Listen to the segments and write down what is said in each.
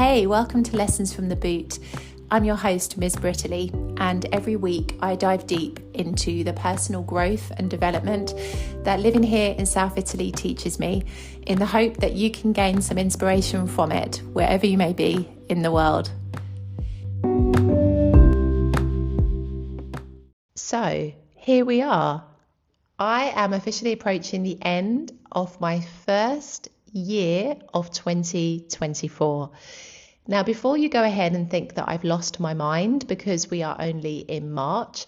Hey, welcome to Lessons from the Boot. I'm your host, Ms. Brittany, and every week I dive deep into the personal growth and development that living here in South Italy teaches me, in the hope that you can gain some inspiration from it wherever you may be in the world. So, here we are. I am officially approaching the end of my first year of 2024. Now, before you go ahead and think that I've lost my mind because we are only in March,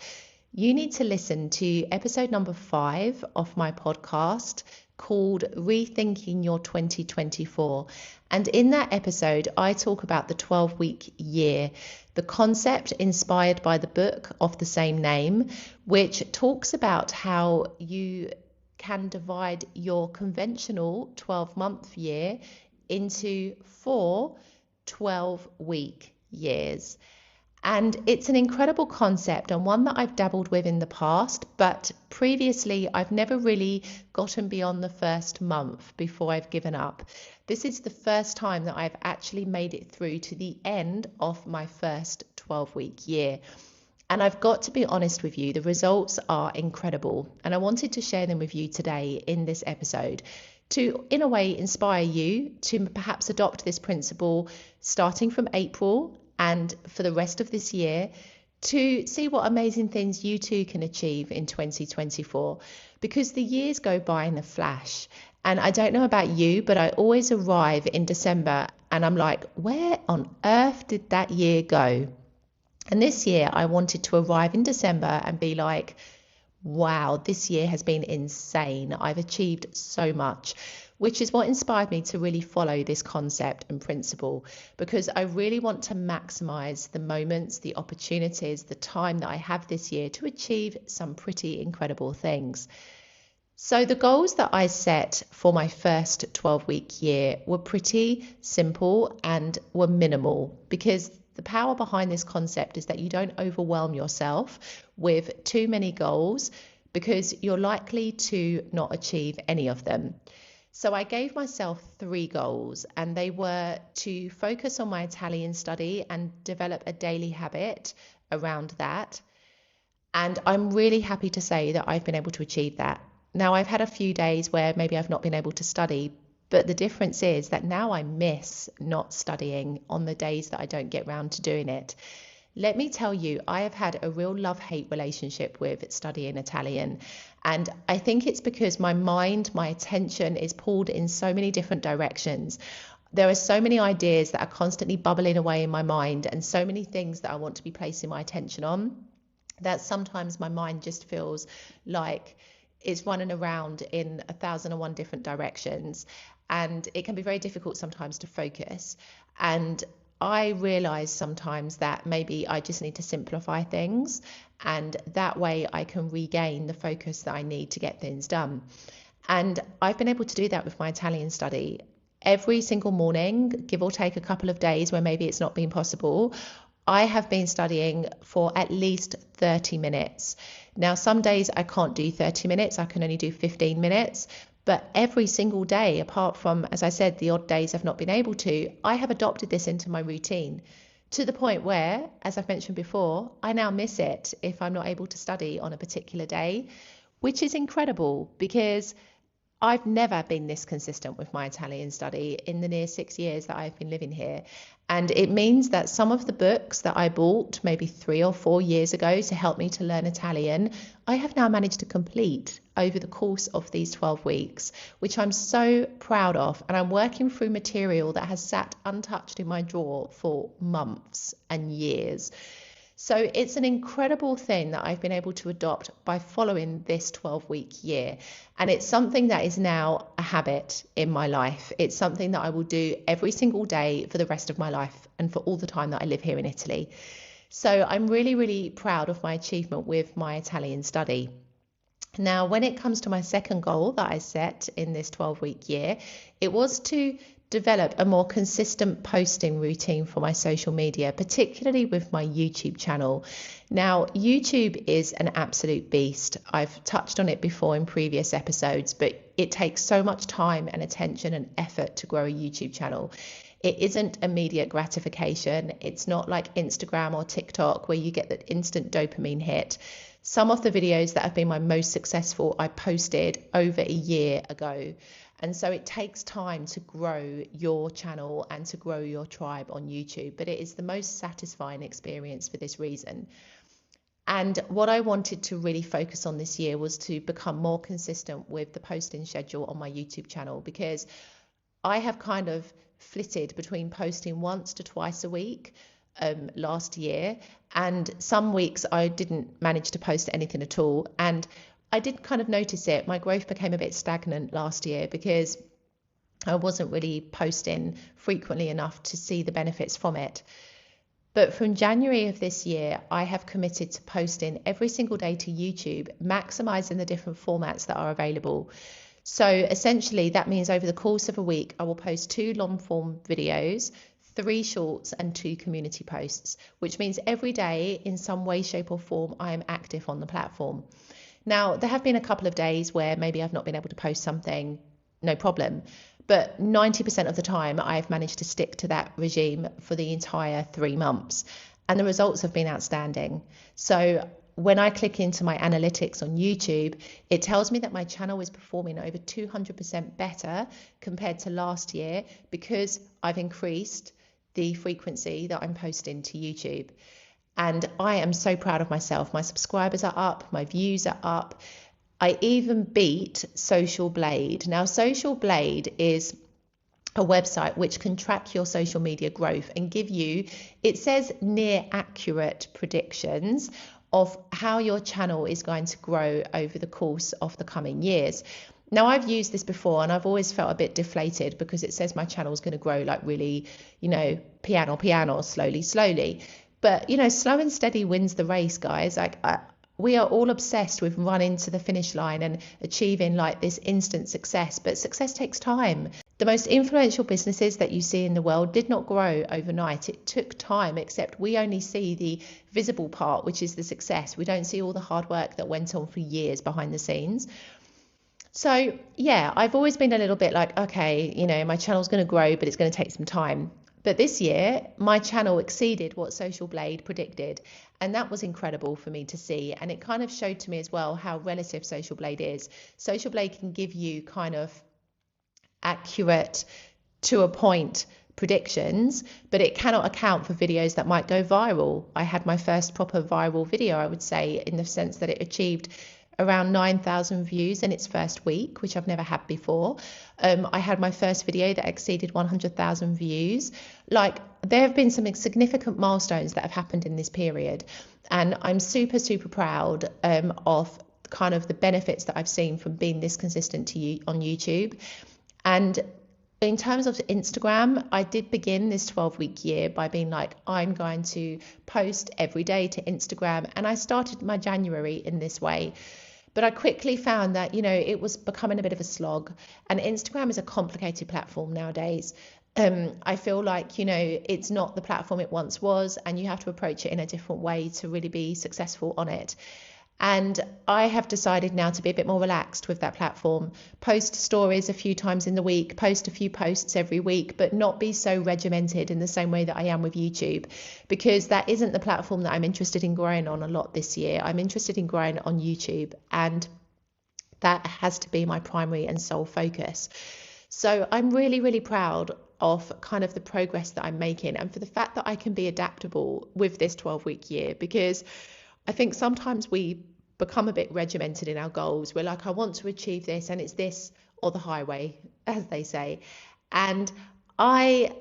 you need to listen to episode number 5 of my podcast called Rethinking Your 2024. And in that episode, I talk about the 12-week year, the concept inspired by the book of the same name, which talks about how you can divide your conventional 12-month year into 4 12-week years. And it's an incredible concept and one that I've dabbled with in the past, but previously I've never really gotten beyond the first month before I've given up. This is the first time that I've actually made it through to the end of my first 12-week year. And I've got to be honest with you, the results are incredible. And I wanted to share them with you today in this episode to, in a way, inspire you to perhaps adopt this principle starting from April and for the rest of this year, to see what amazing things you too can achieve in 2024, because the years go by in a flash. And I don't know about you, but I always arrive in December and I'm like, where on earth did that year go? And this year I wanted to arrive in December and be like, wow, this year has been insane. I've achieved so much, which is what inspired me to really follow this concept and principle, because I really want to maximize the moments, the opportunities, the time that I have this year to achieve some pretty incredible things. So the goals that I set for my first 12-week year were pretty simple and were minimal, because the power behind this concept is that you don't overwhelm yourself with too many goals, because you're likely to not achieve any of them. So I gave myself 3 goals, and they were to focus on my Italian study and develop a daily habit around that. And I'm really happy to say that I've been able to achieve that. Now, I've had a few days where maybe I've not been able to study, but the difference is that now I miss not studying on the days that I don't get round to doing it. Let me tell you, I have had a real love-hate relationship with studying Italian. And I think it's because my mind, my attention is pulled in so many different directions. There are so many ideas that are constantly bubbling away in my mind, and so many things that I want to be placing my attention on, that sometimes my mind just feels like it's running around in 1,001 different directions. And it can be very difficult sometimes to focus. And I realize sometimes that maybe I just need to simplify things, and that way I can regain the focus that I need to get things done. And I've been able to do that with my Italian study. Every single morning, give or take a couple of days where maybe it's not been possible, I have been studying for at least 30 minutes. Now, some days I can't do 30 minutes, I can only do 15 minutes. But every single day, apart from, as I said, the odd days I've not been able to, I have adopted this into my routine, to the point where, as I've mentioned before, I now miss it if I'm not able to study on a particular day, which is incredible, because I've never been this consistent with my Italian study in the near 6 years that I've been living here. And it means that some of the books that I bought maybe 3 or 4 years ago to help me to learn Italian, I have now managed to complete over the course of these 12 weeks, which I'm so proud of. And I'm working through material that has sat untouched in my drawer for months and years. So it's an incredible thing that I've been able to adopt by following this 12-week year. And it's something that is now a habit in my life. It's something that I will do every single day for the rest of my life and for all the time that I live here in Italy. So I'm really, really proud of my achievement with my Italian study. Now, when it comes to my second goal that I set in this 12-week year, it was to develop a more consistent posting routine for my social media, particularly with my YouTube channel. Now, YouTube is an absolute beast. I've touched on it before in previous episodes, but it takes so much time and attention and effort to grow a YouTube channel. It isn't immediate gratification. It's not like Instagram or TikTok where you get that instant dopamine hit. Some of the videos that have been my most successful, I posted over a year ago. And so it takes time to grow your channel and to grow your tribe on YouTube, but it is the most satisfying experience for this reason. And what I wanted to really focus on this year was to become more consistent with the posting schedule on my YouTube channel, because I have kind of flitted between posting once to twice a week last year, and some weeks I didn't manage to post anything at all. And I did kind of notice it. My growth became a bit stagnant last year because I wasn't really posting frequently enough to see the benefits from it. But from January of this year, I have committed to posting every single day to YouTube, maximizing the different formats that are available. So essentially, that means over the course of a week, I will post 2 long form videos, 3 shorts and 2 community posts, which means every day in some way, shape or form, I am active on the platform. Now, there have been a couple of days where maybe I've not been able to post something, no problem. But 90% of the time, I've managed to stick to that regime for the entire 3 months. And the results have been outstanding. So when I click into my analytics on YouTube, it tells me that my channel is performing over 200% better compared to last year because I've increased the frequency that I'm posting to YouTube. And I am so proud of myself. My subscribers are up, my views are up. I even beat Social Blade. Now, Social Blade is a website which can track your social media growth and give you, it says, near accurate predictions of how your channel is going to grow over the course of the coming years. Now, I've used this before and I've always felt a bit deflated because it says my channel is going to grow like really, piano, slowly. But, slow and steady wins the race, guys. We are all obsessed with running to the finish line and achieving like this instant success, but success takes time. The most influential businesses that you see in the world did not grow overnight. It took time, except we only see the visible part, which is the success. We don't see all the hard work that went on for years behind the scenes. So yeah, I've always been a little bit like, okay, my channel's going to grow, but it's going to take some time. But this year, my channel exceeded what Social Blade predicted. And that was incredible for me to see. And it kind of showed to me as well how relative Social Blade is. Social Blade can give you kind of accurate, to a point, predictions, but it cannot account for videos that might go viral. I had my first proper viral video, I would say, in the sense that it achieved around 9,000 views in its first week, which I've never had before. I had my first video that exceeded 100,000 views. Like, there have been some significant milestones that have happened in this period, and I'm super proud of kind of the benefits that I've seen from being this consistent to you on YouTube. And in terms of Instagram, I did begin this 12-week year by being like, I'm going to post every day to Instagram. And I started my January in this way. But I quickly found that, it was becoming a bit of a slog. And Instagram is a complicated platform nowadays. I feel like, it's not the platform it once was, and you have to approach it in a different way to really be successful on it. And I have decided now to be a bit more relaxed with that platform. Post stories a few times in the week, post a few posts every week, but not be so regimented in the same way that I am with YouTube, because that isn't the platform that I'm interested in growing on a lot this year. I'm interested in growing on YouTube, and that has to be my primary and sole focus. So I'm really proud of kind of the progress that I'm making, and for the fact that I can be adaptable with this 12-week year, because I think sometimes we become a bit regimented in our goals. We're like, I want to achieve this, and it's this or the highway, as they say. And I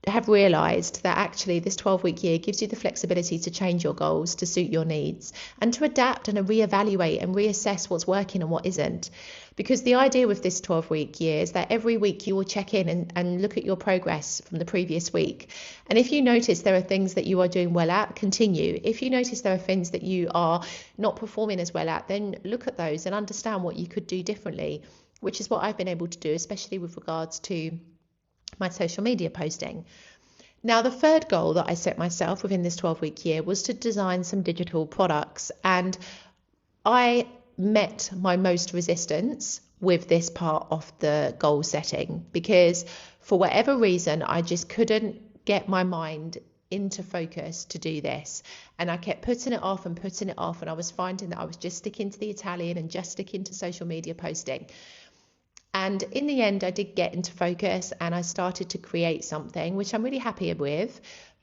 have realized that actually this 12-week year gives you the flexibility to change your goals to suit your needs, and to adapt and reevaluate and reassess what's working and what isn't. Because the idea with this 12-week year is that every week you will check in and look at your progress from the previous week. And if you notice there are things that you are doing well at, continue. If you notice there are things that you are not performing as well at, then look at those and understand what you could do differently, which is what I've been able to do, especially with regards to my social media posting. Now, the third goal that I set myself within this 12-week year was to design some digital products. And I met my most resistance with this part of the goal setting, because for whatever reason, I just couldn't get my mind into focus to do this. And I kept putting it off and putting it off. And I was finding that I was just sticking to the Italian and just sticking to social media posting. And in the end, I did get into focus and I started to create something, which I'm really happy with.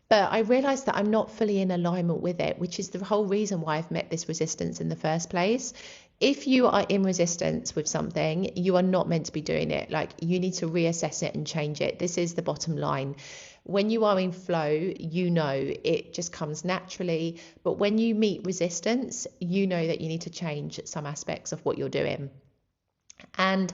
But I realized that I'm not fully in alignment with it, which is the whole reason why I've met this resistance in the first place. If you are in resistance with something, you are not meant to be doing it. Like, you need to reassess it and change it. This is the bottom line. When you are in flow, you know it just comes naturally. But when you meet resistance, you know that you need to change some aspects of what you're doing. And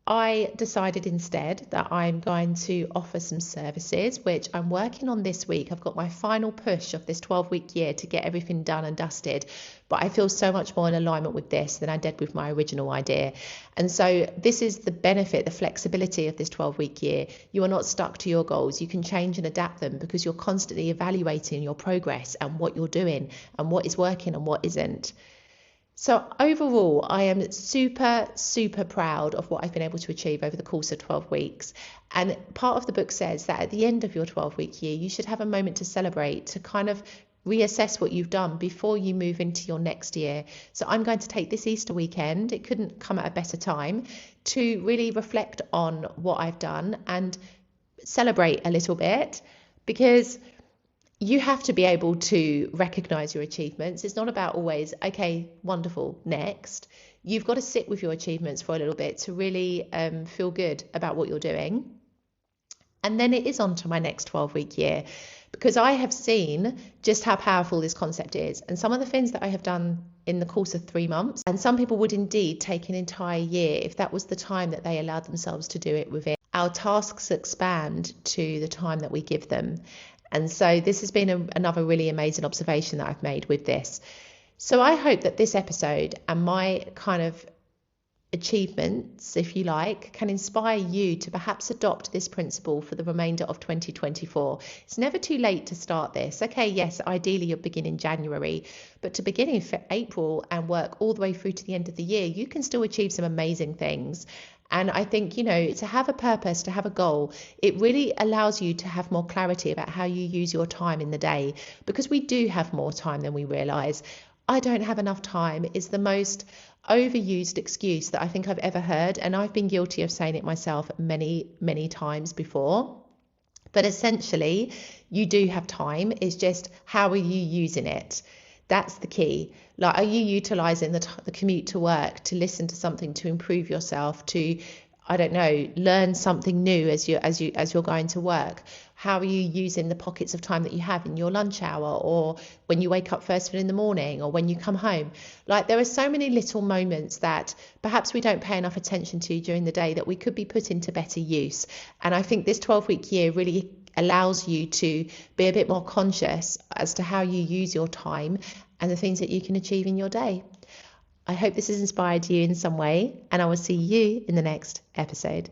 I decided instead that I'm going to offer some services, which I'm working on this week. I've got my final push of this 12-week year to get everything done and dusted. But I feel so much more in alignment with this than I did with my original idea. And so this is the benefit, the flexibility of this 12-week year. You are not stuck to your goals. You can change and adapt them because you're constantly evaluating your progress and what you're doing and what is working and what isn't. So overall, I am super, super proud of what I've been able to achieve over the course of 12 weeks. And part of the book says that at the end of your 12-week year, you should have a moment to celebrate, to kind of reassess what you've done before you move into your next year. So I'm going to take this Easter weekend, it couldn't come at a better time, to really reflect on what I've done and celebrate a little bit, because you have to be able to recognize your achievements. It's not about always, okay, wonderful, next. You've got to sit with your achievements for a little bit to really feel good about what you're doing. And then it is on to my next 12-week year, because I have seen just how powerful this concept is. And some of the things that I have done in the course of 3 months, and some people would indeed take an entire year if that was the time that they allowed themselves to do it within. Our tasks expand to the time that we give them. And so this has been another really amazing observation that I've made with this. So I hope that this episode and my kind of achievements, if you like, can inspire you to perhaps adopt this principle for the remainder of 2024. It's never too late to start this. Okay, yes, ideally you'll begin in January, but to begin in April and work all the way through to the end of the year, you can still achieve some amazing things. And I think, to have a purpose, to have a goal, it really allows you to have more clarity about how you use your time in the day, because we do have more time than we realize. I don't have enough time is the most overused excuse that I think I've ever heard. And I've been guilty of saying it myself many, many times before. But essentially, you do have time. It's just, how are you using it? That's the key. Like, are you utilizing the commute to work to listen to something, to improve yourself, to, I don't know, learn something new as you're going to work? How are you using the pockets of time that you have in your lunch hour, or when you wake up first thing in the morning, or when you come home? Like, there are so many little moments that perhaps we don't pay enough attention to during the day that we could be put into better use. And I think this 12-week year really allows you to be a bit more conscious as to how you use your time and the things that you can achieve in your day. I hope this has inspired you in some way, and I will see you in the next episode.